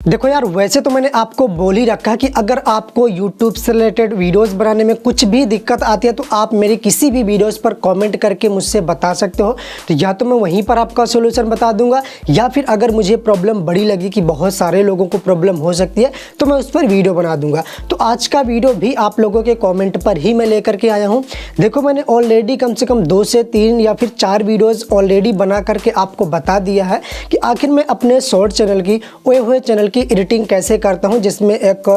देखो यार, वैसे तो मैंने आपको बोल ही रखा है कि अगर आपको YouTube से रिलेटेड वीडियोस बनाने में कुछ भी दिक्कत आती है तो आप मेरी किसी भी वीडियोस पर कमेंट करके मुझसे बता सकते हो। तो या तो मैं वहीं पर आपका सॉल्यूशन बता दूंगा, या फिर अगर मुझे प्रॉब्लम बड़ी लगी कि बहुत सारे लोगों को प्रॉब्लम हो सकती है तो मैं उस पर वीडियो बना दूंगा। तो आज का वीडियो भी आप लोगों के कॉमेंट पर ही मैं लेकर के आया हूँ। देखो, मैंने ऑलरेडी कम से कम 2 से 3 या फिर 4 वीडियोज़ ऑलरेडी बना करके आपको बता दिया है कि आखिर मैं अपने शॉर्ट चैनल की ओए हुए चैनल की एडिटिंग कैसे करता हूं, जिसमें एक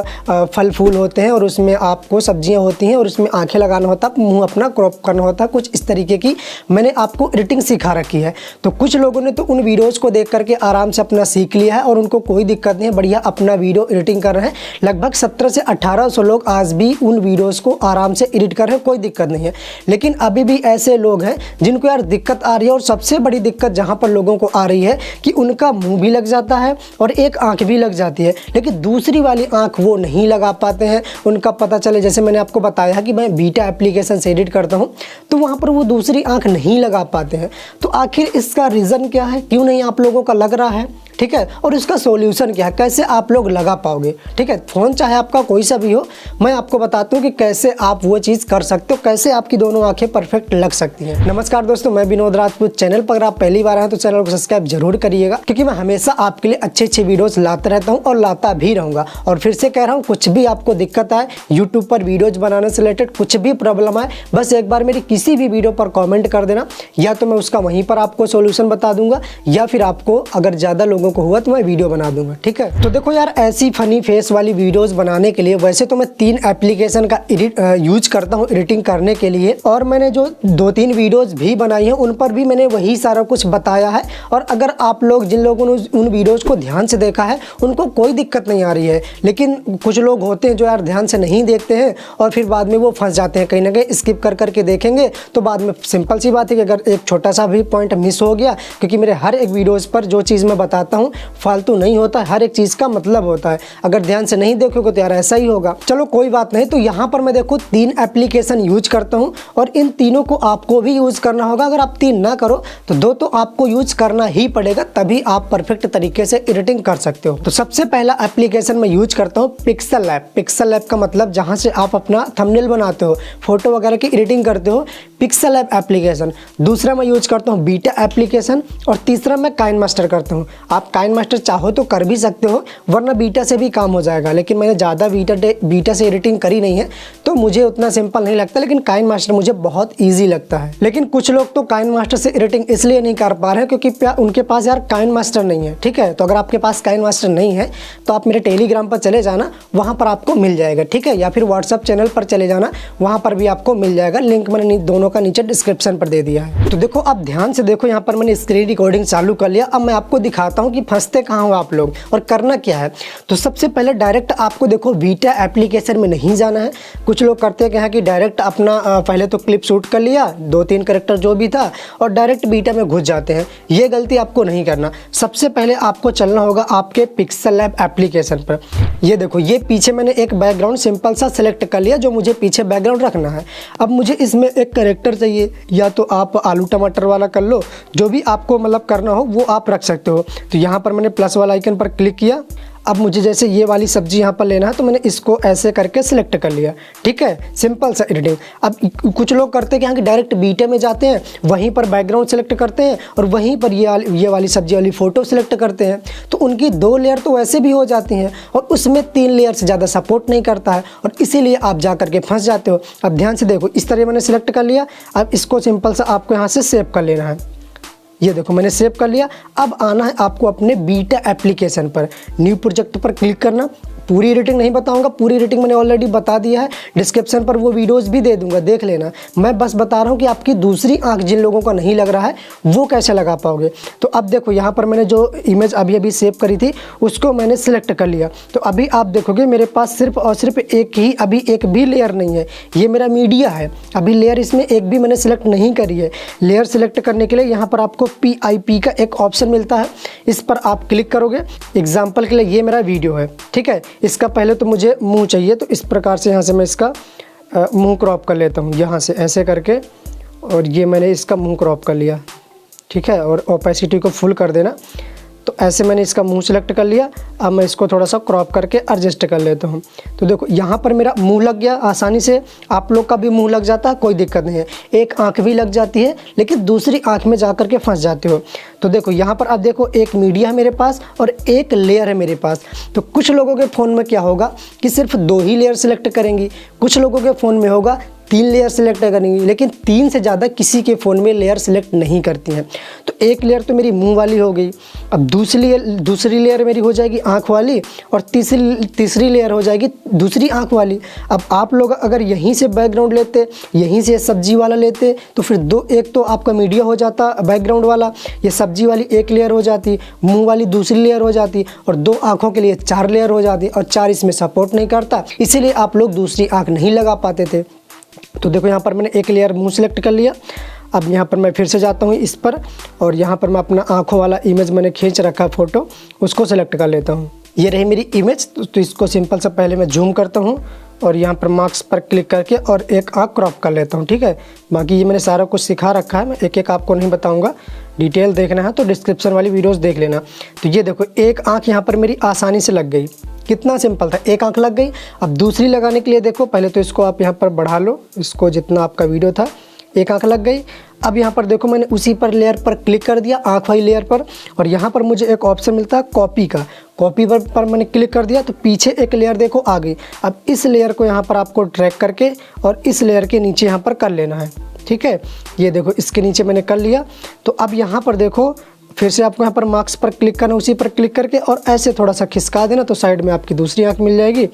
फल फूल होते हैं और उसमें आपको सब्जियां होती हैं और उसमें आंखें लगाना होता है, मुंह अपना क्रॉप करना होता है, कुछ इस तरीके की मैंने आपको एडिटिंग सिखा रखी है। तो कुछ लोगों ने तो उन वीडियोस को देख करके आराम से अपना सीख लिया है और उनको कोई दिक्कत नहीं है, बढ़िया अपना वीडियो एडिटिंग कर रहे हैं। लगभग 17 से 1800 लोग आज भी उन वीडियोस को आराम से एडिट कर रहे हैं, कोई दिक्कत नहीं है। लेकिन अभी भी ऐसे लोग हैं जिनको यार दिक्कत आ रही है, और सबसे बड़ी दिक्कत जहाँ पर लोगों को आ रही है कि उनका मुँह भी लग जाता है और एक आँख भी लग जाती है, लेकिन दूसरी वाली आंख वो नहीं लगा पाते हैं। उनका पता चले, जैसे मैंने आपको बताया कि मैं बीटा एप्लीकेशन से एडिट करता हूं, तो वहां पर वो दूसरी आंख नहीं लगा पाते हैं। तो आखिर इसका रीज़न क्या है, क्यों नहीं आप लोगों का लग रहा है, ठीक है, और इसका सॉल्यूशन क्या है, कैसे आप लोग लगा पाओगे। ठीक है, फ़ोन चाहे आपका कोई सा भी हो, मैं आपको बताता हूँ कि कैसे आप वो चीज़ कर सकते हो, कैसे आपकी दोनों आंखें परफेक्ट लग सकती हैं। नमस्कार दोस्तों, मैं विनोद राजपूत। चैनल पर अगर आप पहली बार आए तो चैनल को सब्सक्राइब जरूर करिएगा, क्योंकि मैं हमेशा आपके लिए अच्छे अच्छे वीडियोस लाता रहता हूँ और लाता भी रहूँगा। और फिर से कह रहा हूँ, कुछ भी आपको दिक्कत आए यूट्यूब पर वीडियोज बनाने से रिलेटेड, कुछ भी प्रॉब्लम आए, बस एक बार मेरी किसी भी वीडियो पर कॉमेंट कर देना, या तो मैं उसका वहीं पर आपको सोल्यूशन बता दूंगा, या फिर आपको अगर ज़्यादा लोगों को हुआ तो मैं वीडियो बना दूंगा। ठीक है, तो देखो यार, ऐसी फनी फेस वाली वीडियोस बनाने के लिए वैसे तो मैं 3 एप्लीकेशन का यूज करता हूँ एडिटिंग करने के लिए, और मैंने जो 2-3 वीडियोस भी बनाई हैं उन पर भी मैंने वही सारा कुछ बताया है। और अगर आप लोग, जिन लोगों ने उन वीडियोस को ध्यान से देखा है, उनको कोई दिक्कत नहीं आ रही है। लेकिन कुछ लोग होते हैं जो यार ध्यान से नहीं देखते हैं और फिर बाद में वो फंस जाते हैं, कहीं ना कहीं स्किप कर करके देखेंगे तो बाद में सिंपल सी बात है कि अगर एक छोटा सा भी पॉइंट मिस हो गया, क्योंकि मेरे हर एक वीडियोस पर जो चीज़ मैं बताता हूँ फालतू नहीं होता, हर एक चीज़ का मतलब होता है। अगर ध्यान से नहीं देखोगे तो यार ऐसा ही होगा। चलो कोई बात नहीं। तो यहाँ पर मैं देखो 3 एप्लीकेशन यूज करता हूँ, और इन तीनों को आपको भी यूज करना होगा। अगर आप 3 ना करो तो 2 तो आपको यूज करना ही पड़ेगा, तभी आप परफेक्ट तरीके से एडिटिंग कर सकते हो। तो सबसे पहला एप्लीकेशन मैं यूज करता हूँ पिक्सल लैब। पिक्सल लैब का मतलब जहाँ से आप अपना थंबनेल बनाते हो, फोटो वगैरह की एडिटिंग करते हो, पिक्सल लैब एप्लीकेशन। दूसरा मैं यूज करता हूँ बीटा एप्लीकेशन, और तीसरा मैं काइनमास्टर करता हूँ। आप काइनमास्टर चाहो तो कर भी सकते हो, वरना बीटा से भी काम हो जाएगा, लेकिन मैंने ज़्यादा बीटा से एडिटिंग करी नहीं है तो मुझे उतना सिंपल नहीं लगता, लेकिन काइनमास्टर मुझे बहुत ईजी लगता है। लेकिन कुछ लोग तो काइनमास्टर से एडिटिंग इसलिए नहीं कर पा रहे हैं क्योंकि उनके पास यार काइनमास्टर नहीं है। ठीक है, तो अगर आपके पास काइनमास्टर नहीं है तो आप मेरे टेलीग्राम पर चले जाना, वहाँ पर आपको मिल जाएगा। ठीक है, या फिर व्हाट्सअप चैनल पर चले जाना, वहाँ पर भी आपको मिल जाएगा। लिंक मैंने दोनों का नीचे डिस्क्रिप्शन पर दे दिया है। तो देखो, अब ध्यान से देखो, यहाँ पर मैंने स्क्रीन रिकॉर्डिंग चालू कर लिया। अब मैं आपको दिखाता हूँ कि फंसते कहाँ हो आप लोग और करना क्या है। तो सबसे पहले डायरेक्ट आपको देखो बीटा एप्लीकेशन में नहीं जाना है। कुछ लोग करते हैं कि डायरेक्ट अपना पहले तो क्लिप शूट कर लिया, 2-3 कैरेक्टर जो भी था, और डायरेक्ट बीटा में घुस जाते हैं। ये गलती आपको नहीं करना। सबसे पहले आपको चलना होगा आपके पिक्सल लैब एप्लीकेशन पर। ये देखो, ये पीछे मैंने एक बैकग्राउंड सिंपल सा सिलेक्ट कर लिया, जो मुझे पीछे बैकग्राउंड रखना है। अब मुझे इसमें एक कैरेक्टर चाहिए, या तो आप आलू टमाटर वाला कर लो, जो भी आपको मतलब करना हो वो आप रख सकते हो। तो यहाँ पर मैंने प्लस वाला आइकन पर क्लिक किया। अब मुझे जैसे ये वाली सब्जी यहाँ पर लेना है तो मैंने इसको ऐसे करके सिलेक्ट कर लिया। ठीक है, सिंपल सा एडिटिंग। अब कुछ लोग करते हैं कि डायरेक्ट बीटे में जाते हैं, वहीं पर बैकग्राउंड सेलेक्ट करते हैं और वहीं पर ये वाली सब्जी वाली फ़ोटो सेलेक्ट करते हैं, तो उनकी 2 लेयर तो वैसे भी हो जाती हैं और उसमें 3 लेयर से ज़्यादा सपोर्ट नहीं करता है, और इसीलिए आप जा करके फंस जाते हो। अब ध्यान से देखो, इस तरह मैंने सिलेक्ट कर लिया। अब इसको सिंपल सा आपको यहाँ से सेव कर लेना है। ये देखो, मैंने सेव कर लिया। अब आना है आपको अपने बीटा एप्लीकेशन पर, न्यू प्रोजेक्ट पर क्लिक करना। पूरी एडिटिंग नहीं बताऊंगा, पूरी एडिटिंग मैंने ऑलरेडी बता दिया है, डिस्क्रिप्शन पर वो वीडियोस भी दे दूंगा, देख लेना। मैं बस बता रहा हूँ कि आपकी दूसरी आंख जिन लोगों का नहीं लग रहा है वो कैसे लगा पाओगे। तो अब देखो, यहाँ पर मैंने जो इमेज अभी सेव करी थी उसको मैंने सिलेक्ट कर लिया। तो अभी आप देखोगे मेरे पास सिर्फ और सिर्फ एक भी लेयर नहीं है। ये मेरा मीडिया है, अभी लेयर इसमें एक भी मैंने सिलेक्ट नहीं करी है। लेयर सिलेक्ट करने के लिए यहाँ पर आपको PIP का एक ऑप्शन मिलता है, इस पर आप क्लिक करोगे। एग्जाम्पल के लिए ये मेरा वीडियो है, ठीक है। इसका पहले तो मुझे मुंह चाहिए, तो इस प्रकार से यहाँ से मैं इसका मुंह क्रॉप कर लेता हूँ, यहाँ से ऐसे करके, और ये मैंने इसका मुंह क्रॉप कर लिया। ठीक है, और ओपेसिटी को फुल कर देना। तो ऐसे मैंने इसका मुंह सेलेक्ट कर लिया। अब मैं इसको थोड़ा सा क्रॉप करके एडजस्ट कर लेता हूँ। तो देखो यहाँ पर मेरा मुंह लग गया आसानी से। आप लोग का भी मुंह लग जाता है, कोई दिक्कत नहीं है। एक आँख भी लग जाती है लेकिन दूसरी आँख में जा कर के फंस जाते हो। तो देखो यहाँ पर अब देखो एक मीडिया है मेरे पास और एक लेयर है मेरे पास। तो कुछ लोगों के फ़ोन में क्या होगा कि सिर्फ 2 ही लेयर सेलेक्ट करेंगी, कुछ लोगों के फ़ोन में होगा 3 लेयर सेलेक्ट करेंगी, लेकिन 3 से ज़्यादा किसी के फ़ोन में लेयर सेलेक्ट नहीं करती हैं। तो एक लेयर तो मेरी मुंह वाली हो गई। अब दूसरी लेयर मेरी हो जाएगी आँख वाली और तीसरी लेयर हो जाएगी दूसरी आँख वाली। अब आप लोग अगर यहीं से बैकग्राउंड लेते, यहीं से सब्जी वाला लेते तो फिर एक तो आपका मीडिया हो जाता बैकग्राउंड वाला, ये सब्जी वाली एक लेयर हो जाती, मुँह वाली दूसरी लेयर हो जाती और 2 आँखों के लिए 4 लेयर हो जाती और 4 इसमें सपोर्ट नहीं करता, इसीलिए आप लोग दूसरी आँख नहीं लगा पाते थे। तो देखो यहाँ पर मैंने एक लेयर मुंह सेलेक्ट कर लिया। अब यहाँ पर मैं फिर से जाता हूँ इस पर और यहाँ पर मैं अपना आँखों वाला इमेज मैंने खींच रखा फ़ोटो, उसको सेलेक्ट कर लेता हूँ। ये रही मेरी इमेज। तो इसको सिंपल सा पहले मैं जूम करता हूँ और यहाँ पर मार्क्स पर क्लिक करके और एक आँख क्रॉप कर लेता हूँ, ठीक है। बाकी ये मैंने सारा कुछ सिखा रखा है, मैं एक एक आपको नहीं बताऊँगा। डिटेल देखना है तो डिस्क्रिप्शन वाली वीडियोस देख लेना। तो ये देखो एक आँख यहाँ पर मेरी आसानी से लग गई, कितना सिंपल था, एक आँख लग गई। अब दूसरी लगाने के लिए देखो, पहले तो इसको आप यहाँ पर बढ़ा लो, इसको जितना आपका वीडियो था, एक आँख लग गई। अब यहाँ पर देखो मैंने उसी पर लेयर पर क्लिक कर दिया, आँख वाली लेयर पर, और यहाँ पर मुझे एक ऑप्शन मिलता है कॉपी का। कॉपी पर मैंने क्लिक कर दिया तो पीछे एक लेयर देखो आ गई। अब इस लेयर को यहाँ पर आपको ड्रैग करके और इस लेयर के नीचे यहाँ पर कर लेना है, ठीक है। ये देखो इसके नीचे मैंने कर लिया। तो अब यहाँ पर देखो फिर से आपको यहाँ पर मार्क्स पर क्लिक करना, उसी पर क्लिक करके और ऐसे थोड़ा सा खिसका देना तो साइड में आपकी दूसरी आँख मिल जाएगी।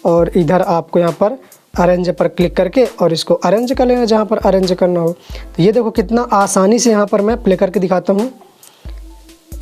और इधर आपको यहाँ पर अरेंज पर क्लिक करके और इसको अरेंज कर लेना जहाँ पर अरेंज करना हो। तो ये देखो कितना आसानी से यहाँ पर मैं प्ले करके दिखाता हूँ।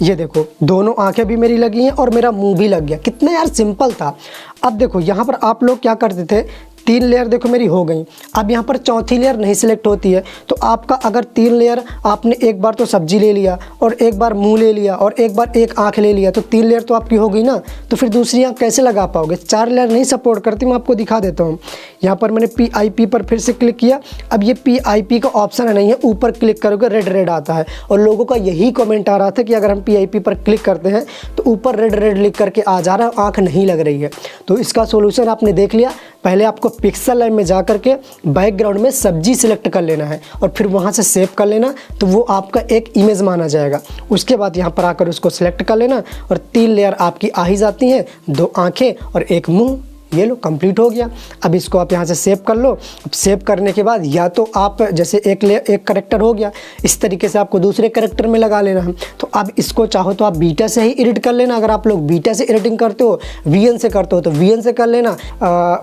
ये देखो दोनों आंखें भी मेरी लगी हैं और मेरा मुंह भी लग गया, कितना यार सिंपल था। अब देखो यहाँ पर आप लोग क्या करते थे, 3 लेयर देखो मेरी हो गई। अब यहाँ पर चौथी लेयर नहीं सिलेक्ट होती है। तो आपका अगर 3 लेयर आपने एक बार तो सब्जी ले लिया और एक बार मुंह ले लिया और एक बार एक आँख ले लिया, तो 3 लेयर तो आपकी हो गई ना। तो फिर दूसरी आँख कैसे लगा पाओगे, 4 लेयर नहीं सपोर्ट करती। मैं आपको दिखा देता हूँ। यहाँ पर मैंने PIP पर फिर से क्लिक किया। अब ये PIP का ऑप्शन नहीं है, ऊपर क्लिक करोगे रेड आता है। और लोगों का यही कमेंट आ रहा था कि अगर हम PIP पर क्लिक करते हैं तो ऊपर रेड लिख करके आ जा रहा है, आँख नहीं लग रही है। तो इसका सोल्यूशन आपने देख लिया। पहले आपको पिक्सल लैब में जा करके बैकग्राउंड में सब्जी सिलेक्ट कर लेना है और फिर वहाँ से सेव कर लेना, तो वो आपका एक इमेज माना जाएगा। उसके बाद यहाँ पर आकर उसको सिलेक्ट कर लेना और 3 लेयर आपकी आ ही जाती हैं, 2 आँखें और एक मुंह। ये लो कंप्लीट हो गया। अब इसको आप यहाँ से सेव कर लो। अब सेव करने के बाद या तो आप जैसे एक करेक्टर हो गया, इस तरीके से आपको दूसरे करेक्टर में लगा लेना है। तो अब इसको चाहो तो आप बीटा से ही एडिट कर लेना। अगर आप लोग बीटा से एडिटिंग करते हो, VN से करते हो तो VN से कर लेना,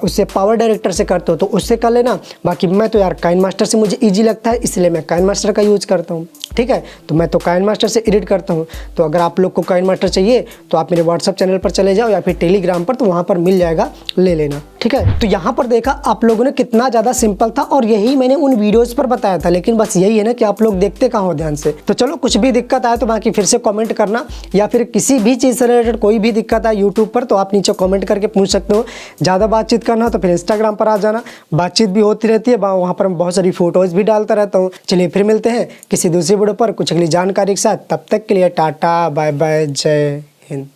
उससे पावर डायरेक्टर से करते हो तो उससे कर लेना। बाकी मैं तो यार काइनमास्टर से मुझे ईजी लगता है, इसलिए मैं काइनमास्टर का यूज़ करता हूँ, ठीक है। तो मैं तो काइनमास्टर से एडिट करता हूँ। तो अगर आप लोग को काइनमास्टर चाहिए तो आप मेरे व्हाट्सअप चैनल पर चले जाओ या फिर टेलीग्राम पर, तो वहाँ पर मिल जाएगा, ले लेना, ठीक है। तो यहाँ पर देखा आप लोगों ने कितना ज़्यादा सिंपल था और यही मैंने उन वीडियोस पर बताया था। लेकिन बस यही है ना कि आप लोग देखते कहाँ हो ध्यान से। तो चलो कुछ भी दिक्कत आए तो बाकी फिर से कमेंट करना, या फिर किसी भी चीज़ से रिलेटेड कोई भी दिक्कत आए यूट्यूब पर तो आप नीचे कमेंट करके पूछ सकते हो। ज़्यादा बातचीत करना हो तो फिर इंस्टाग्राम पर आ जाना, बातचीत भी होती रहती है, वहाँ पर मैं बहुत सारी फ़ोटोज़ भी डालता रहता हूँ। चलिए फिर मिलते हैं किसी दूसरी वीडियो पर कुछ अगली जानकारी के साथ। तब तक के लिए टाटा बाय बाय, जय हिंद।